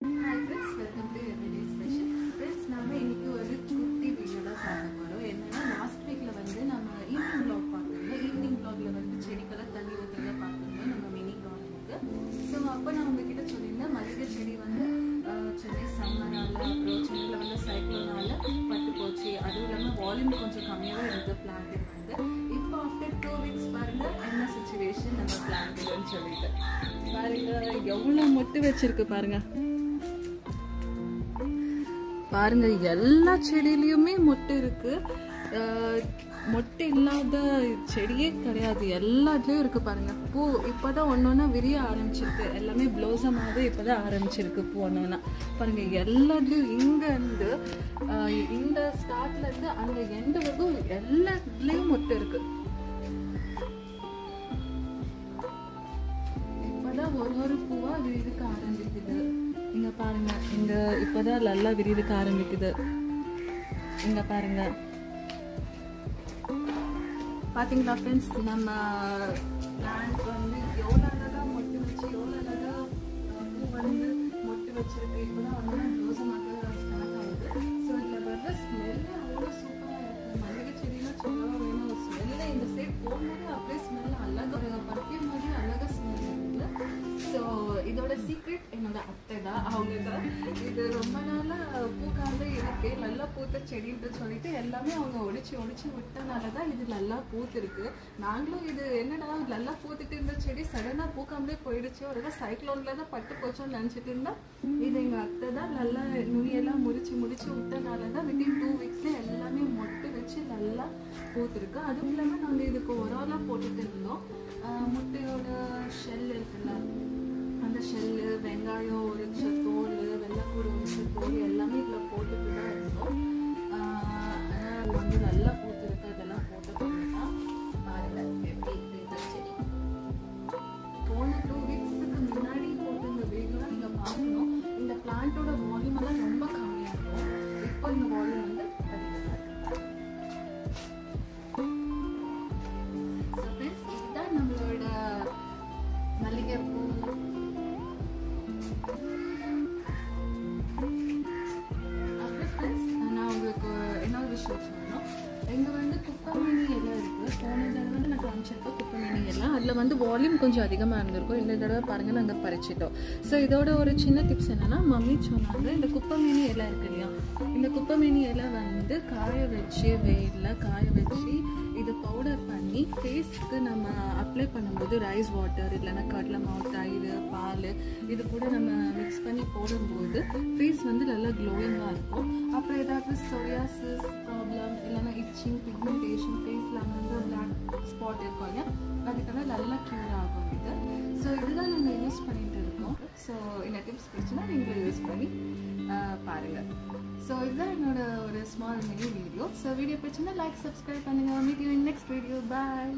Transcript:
Hi friends, welcome to Everyday Special. Friends, நாம இன்னைக்கு ஒரு குட்டி வீடியோ தான் பார்க்க போறோம். என்னன்னா லாஸ்ட் வீக்ல வந்து நம்ம ஈவினிங் vlog பார்த்தோம். ஈவினிங் vlogல வந்து செடிக்கெல்லாம் தண்ணி ஊத்துறத பார்த்தோம் நம்ம மினி கார்டனுக்கு. ஸோ அப்போ நான் உங்ககிட்ட சொல்லியிருந்தேன் மல்லிகை செடி வந்து சென்னை சம்மரால அப்புறம் சென்னையில் வந்து சைக்ளோனால பட்டு போச்சு. அதுவும் இல்லாமல் வால்யூம் கொஞ்சம் கம்மியாகவும் இருந்தது பிளான்டிங் வந்து. இப்போ ஆஃப்டர் 2 வீக்ஸ் பாருங்க என்ன சிச்சுவேஷன் நம்ம பிளான்டிங்னு சொல்லிட்டு பாருங்க எவ்வளோ மொட்டு வச்சிருக்கு பாருங்க. பாருங்க எல்லா செடியிலயுமே மொட்டு இருக்கு. மொட்டு இல்லாத செடியே கிடையாது, எல்லாத்துலயும் இருக்கு பாருங்க. பூ இப்பதான் ஒன்னொன்னா விரிய ஆரம்பிச்சிருக்கு, எல்லாமே ப்ளோசமாவே இப்பதான் ஆரம்பிச்சிருக்கு பூ ஒன்னொன்னா பாருங்க. எல்லாத்துலயும் இங்க இருந்து இந்த ஸ்டார்ட்ல இருந்து அந்த எண்டு வரைக்கும் எல்லாத்துலயும் மொட்டு இருக்கு. இப்பதான் ஒரு பூவா விரிவுக்க ஆரம்பிக்குது. இங்க பாருங்க, இங்க இப்பதான் நல்லா விரிவுக்க ஆரம்பிக்குது. இங்க பாருங்க பாத்தீங்களா ஃப்ரெண்ட்ஸ், நம்ம பிளான்ட் வந்து எவ்வளோ அழகா மொட்டு வச்சு எவ்வளோ அழகா பூ வந்து மொட்டு வச்சிருக்கு. இப்போதான் வந்து ரோசமாக ஸ்டார்ட் ஆகுது. ஸோ இதில் வர்ற ஸ்மெல்லு அவ்வளோ சூப்பராக இருக்குது. மல்லிகை செடினா சொல்லவா வேணும், ஸ்மெல்ல இந்த சைட் போகும்போது அப்படியே ஸ்மெல் அழகாக பர்ஃப்யூம் மாதிரி அழகாக ஸ்மெல் இருக்குது. ஸோ இதோட சீக்ரெட் என்னோட அத்தை தான், அவங்க தான். இது ரொம்ப நாளாக பூக்காக இருக்கு, நல்லா பூத்த செடின்னு சொல்லிட்டு எல்லாமே அவங்க ஒடிச்சு விட்டனால தான் இது நல்லா பூத்துருக்கு. நாங்களும் இது என்னடா நல்லா பூத்துட்டு இருந்த செடி சடனாக பூக்காமலே போயிடுச்சு, ஒரு சைக்ளோன்ல தான் பட்டு போச்சோன்னு நினச்சிட்டு இருந்தா இது எங்கள் அத்தை தான் நல்லா நுனியெல்லாம் முடிச்சு விட்டனால தான் வித்தின் 2 வீக்ஸ்ல எல்லாமே மொட்டு வச்சு நல்லா பூத்துருக்கு. அதுவும் இல்லாமல் நாங்கள் இதுக்கு ஒராலாக போட்டுட்டு இருந்தோம். முட்டையோட ஷெல் இருக்குல்ல, அந்த ஷெல்லு, வெங்காயம் உரிச்ச தோல், வெள்ளைப்பூடு உரிச்ச தோல் எல்லாமே இதில் போட்டுட்டு தான் இருந்தோம். ஆனால் வந்து நல்லா பூத்துருக்கு. அதெல்லாம் போட்டு தான் பாருங்க எப்படி இந்த செடி. போன 2 வீக்ஸுக்கு முன்னாடி போட்டு இந்த வீடியோலாம் நீங்கள் பார்க்கணும். இந்த பிளான்ட்டோட வால்யூம் எல்லாம் ரொம்ப கம்மியாக இருக்கும். இப்போ இந்த வால்யூம் வந்து அதிகமாக இருக்கு. இதுதான் நம்மளோட மல்லிகை பூ. நான் உங்களுக்கு இன்னொரு விஷயம் சொல்லணும். இங்கே வந்து குப்பைமேனி எல்லாம் இருக்குது. போன தடவை வந்து நான் காமிச்சிருக்கேன் குப்பைமேனி எல்லாம். அதில் வந்து வால்யூம் கொஞ்சம் அதிகமாக இருந்திருக்கும். இந்த தடவை பாருங்கள் நாங்கள் பறிச்சிட்டோம். ஸோ இதோட ஒரு சின்ன டிப்ஸ் என்னென்னா, மம்மி சொன்னாங்க இந்த குப்பைமேனி எல்லாம் இருக்கு இல்லையா, இந்த குப்பைமேனி எல்லாம் வந்து காய வச்சு வெயிலில் காய வச்சு இது பவுடர் பண்ணி ஃபேஸ்க்கு நம்ம அப்ளை பண்ணும்போது ரைஸ் வாட்டர் இல்லைன்னா கடலை மாவு, தயிர், பால் இது கூட நம்ம மிக்ஸ் பண்ணி போடும்போது ஃபேஸ் வந்து நல்லா க்ளோயிங்காக இருக்கும். அப்புறம் ஏதாவது சொரியாசிஸ் ப்ராப்ளம் இல்லைன்னா இச்சிங், பிக்மெண்டேஷன், ஃபேஸில் வந்து பிளாக் ஸ்பாட் இருக்கும் இல்லையா, அதுக்கெல்லாம் நல்லா க்யூர் ஆகும் இது. ஸோ இதுதான் நாங்கள் யூஸ் பண்ணிட்டு இருக்கோம். ஸோ இந்த டிப்ஸ் பிடிச்சுன்னா நீங்களும் யூஸ் பண்ணி பாருங்கள். ஸோ இதுதான் என்னோட ஒரு small mini video. So video பிடிச்சுன்னா லைக், சப்ஸ்கிரைப் பண்ணுங்கள். Meet you in next video. Bye.